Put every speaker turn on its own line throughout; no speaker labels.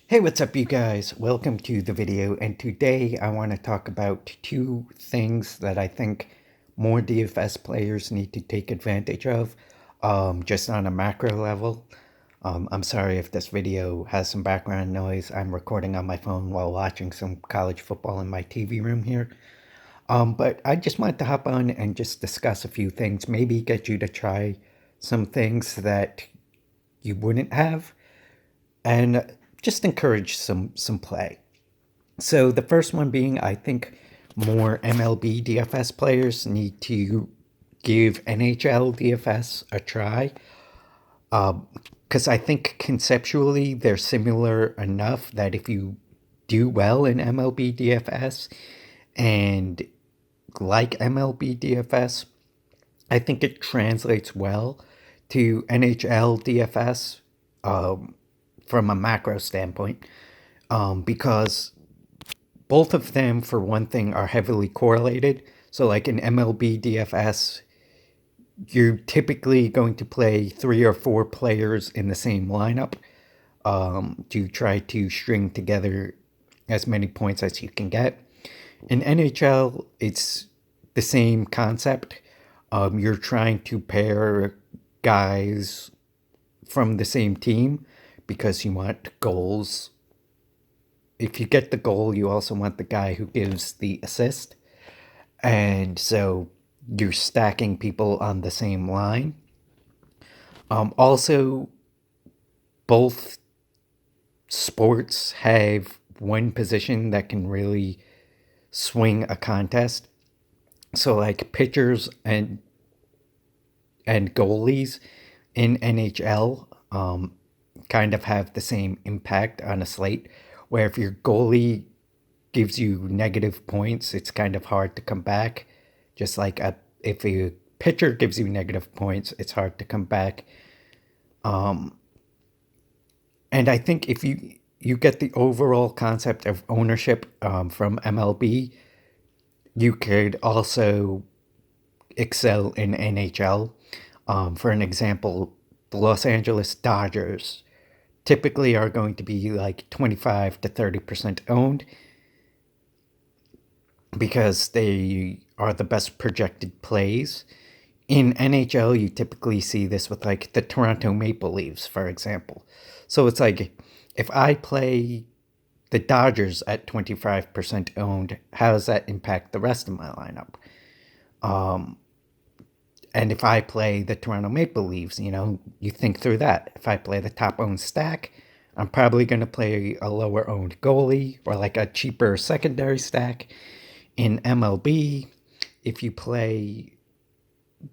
Hey, what's up, you guys? Welcome to the video, and today I want to talk about two things that I think more DFS players need to take advantage of, just on a macro level. I'm sorry if this video has some background noise. I'm recording on my phone while watching some college football in my TV room here. But I just wanted to hop on and just discuss a few things, maybe get you to try some things that you wouldn't have, and just encourage some play. So the first one being, I think more MLB DFS players need to give NHL DFS a try, because I think conceptually they're similar enough that if you do well in MLB DFS and like MLB DFS, I think it translates well to NHL DFS, from a macro standpoint, because both of them, for one thing, are heavily correlated. So, like in MLB DFS, you're typically going to play 3 or 4 players in the same lineup, to try to string together as many points as you can get. In NHL, it's the same concept. You're trying to pair guys from the same team because you want goals. If you get the goal, you also want the guy who gives the assist. And so you're stacking people on the same line. Also, both sports have one position that can really swing a contest. So, like pitchers and goalies in NHL, kind of have the same impact on a slate, where if your goalie gives you negative points, it's kind of hard to come back. Just like if a pitcher gives you negative points, it's hard to come back. And I think if you get the overall concept of ownership, from MLB, you could also excel in NHL. For an example, the Los Angeles Dodgers typically are going to be like 25 to 30% owned because they are the best projected plays. In NHL, you typically see this with like the Toronto Maple Leafs, for example. So it's like, if I play the Dodgers at 25% owned, how does that impact the rest of my lineup? And if I play the Toronto Maple Leafs, you think through that. If I play the top owned stack, I'm probably going to play a lower owned goalie or like a cheaper secondary stack. In MLB, if you play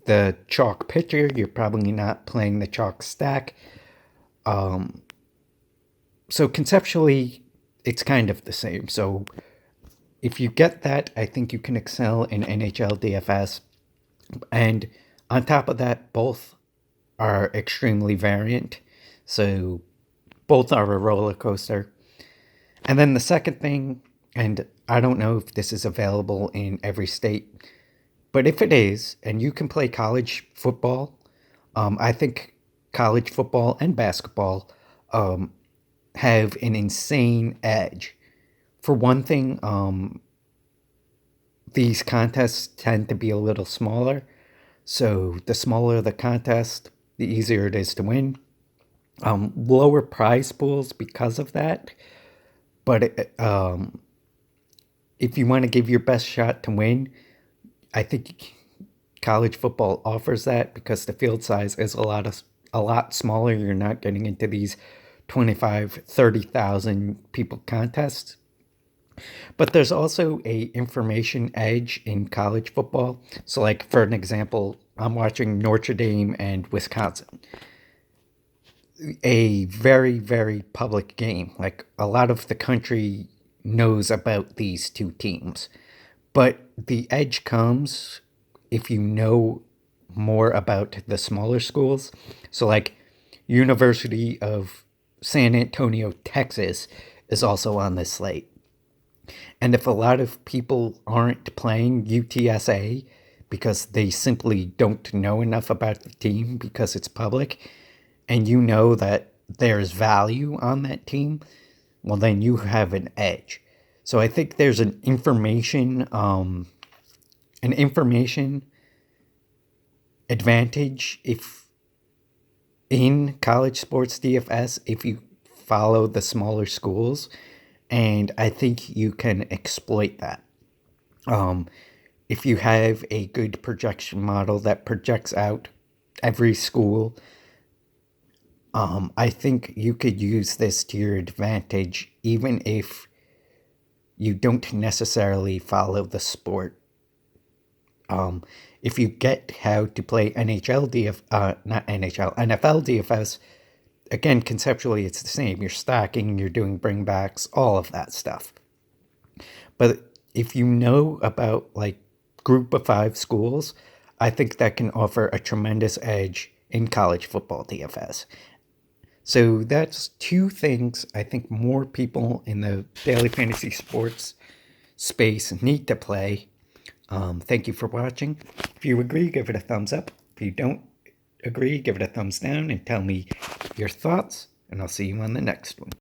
the chalk pitcher, you're probably not playing the chalk stack. So conceptually, it's kind of the same. So if you get that, I think you can excel in NHL DFS. And on top of that, both are extremely variant. So both are a roller coaster. And then the second thing, and I don't know if this is available in every state, but if it is, and you can play college football, I think college football and basketball, have an insane edge. For one thing, these contests tend to be a little smaller. So the smaller the contest, the easier it is to win. Lower prize pools because of that. But if you want to give your best shot to win, I think college football offers that because the field size is a lot smaller. You're not getting into these 25, 30,000 people contests. But there's also a information edge in college football. So like, for an example, I'm watching Notre Dame and Wisconsin. A very, very public game. Like, a lot of the country knows about these two teams. But the edge comes if you know more about the smaller schools. So like, University of San Antonio, Texas is also on this slate. And if a lot of people aren't playing UTSA because they simply don't know enough about the team because it's public, and you know that there's value on that team, well, then you have an edge. So I think there's an information advantage if in college sports DFS if you follow the smaller schools, and I think you can exploit that. If you have a good projection model that projects out every school, I think you could use this to your advantage, even if you don't necessarily follow the sport. If you get how to play NFL DFS, again, conceptually it's the same. You're stacking, you're doing bringbacks, all of that stuff. But if you know about like group of 5 schools, I think that can offer a tremendous edge in college football DFS. So that's 2 things I think more people in the daily fantasy sports space need to play. Thank you for watching. If you agree, give it a thumbs up. If you don't agree, give it a thumbs down and tell me your thoughts, and I'll see you on the next one.